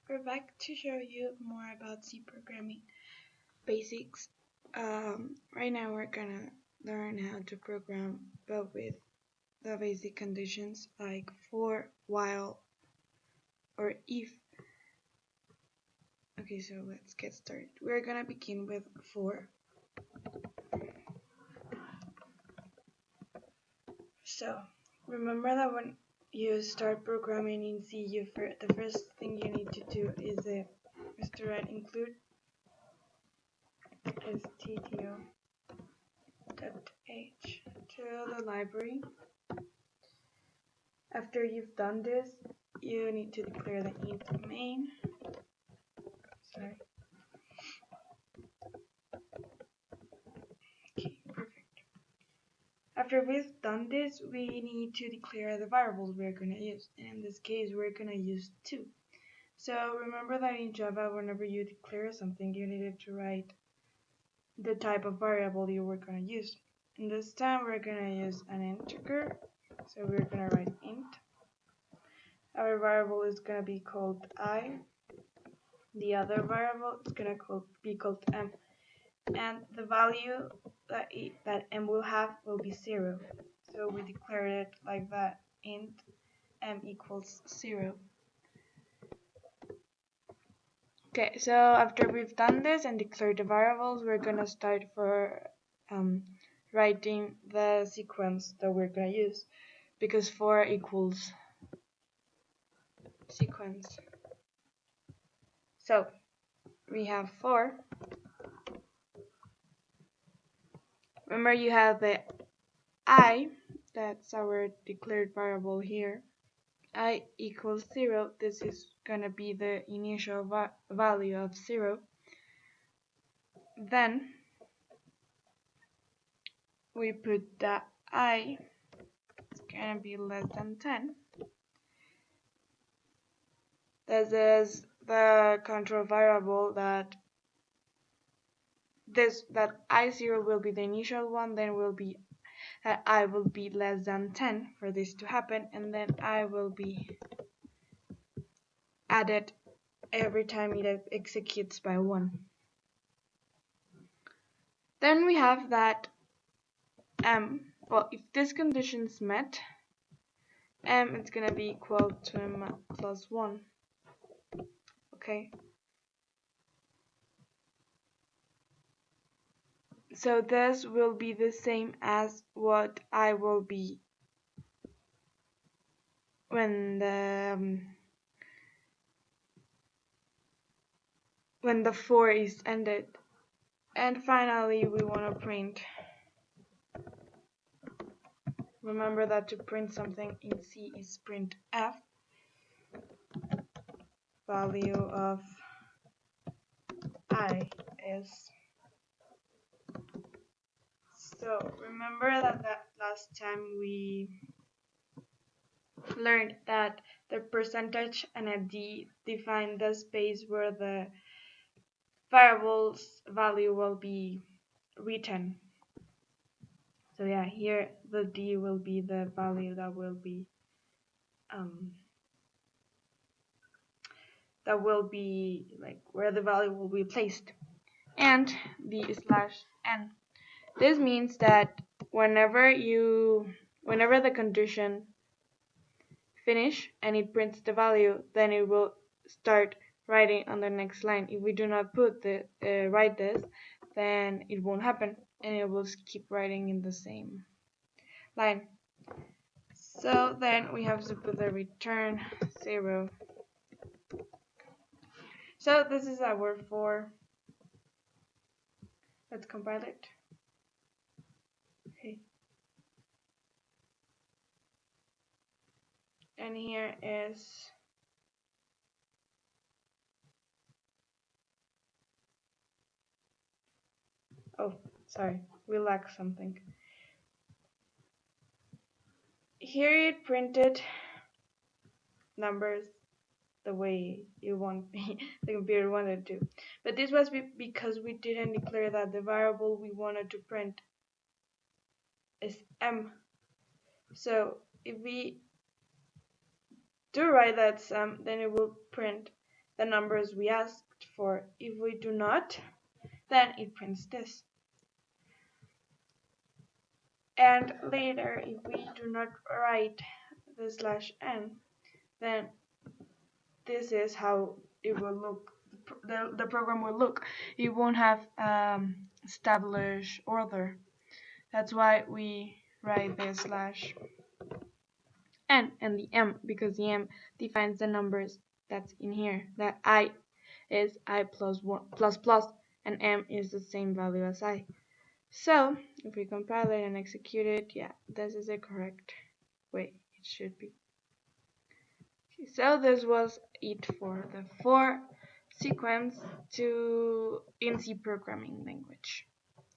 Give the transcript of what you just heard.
We're back to show you more about C programming basics. Right now we're gonna learn how to program, but with the basic conditions like for, while, or if. Okay, so let's get started. We're gonna begin with for. So remember that when you start programming in C, the first thing you need to do is to write include stdio.h to the library. After you've done this, you need to declare the int main. Okay, perfect. After we've done this, we need to declare the variables we're going to use. And in this case, we're going to use 2. So remember that in Java, whenever you declare something, you needed to write the type of variable you were going to use. And this time, we're going to use an integer. So we're going to write int. Our variable is going to be called I. The other variable is going to be called m. And the value that m will have will be 0. So we declare it like that, int m equals 0. Okay, so after we've done this and declared the variables, we're going to start for writing the sequence that we're going to use, because for equals sequence. So we have for. Remember, you have the I, that's our declared variable here. I equals 0. This is going to be the initial value of 0. Then we put that I is going to be less than 10. This is the control variable that I0 will be the initial one, then will be I will be less than 10 for this to happen, and then I will be added every time it executes by 1. Then we have that well, if this condition is met, m is going to be equal to m plus 1. Okay. So this will be the same as what I will be when the for is ended. And finally, we want to print. Remember that to print something in C is printf, value of I is. So remember that last time we learned that the percentage and a d define the space where the variable's value will be written. So yeah, here the d will be the value that will be like where the value will be placed, and the slash n. This means that whenever the condition finish and it prints the value, then it will start writing on the next line. If we do not put write this, then it won't happen, and it will keep writing in the same line. So then we have to put the return 0. So this is our for. Let's compile it. Okay. And here is sorry, we lack something. Here it printed numbers the way you want the computer wanted to. But this was because we didn't declare that the variable we wanted to print is m. So if we do write that sum, then it will print the numbers we asked for. If we do not, then it prints this. And later, if we do not write the /n, then this is how it will look. The program will look. It won't have established order. That's why we write the /n and the m, because the m defines the numbers that's in here. That I is I plus one plus plus, and m is the same value as I. So if we compile it and execute it, yeah, this is the correct way it should be. Okay, so this was it for the 4 sequence in C programming language.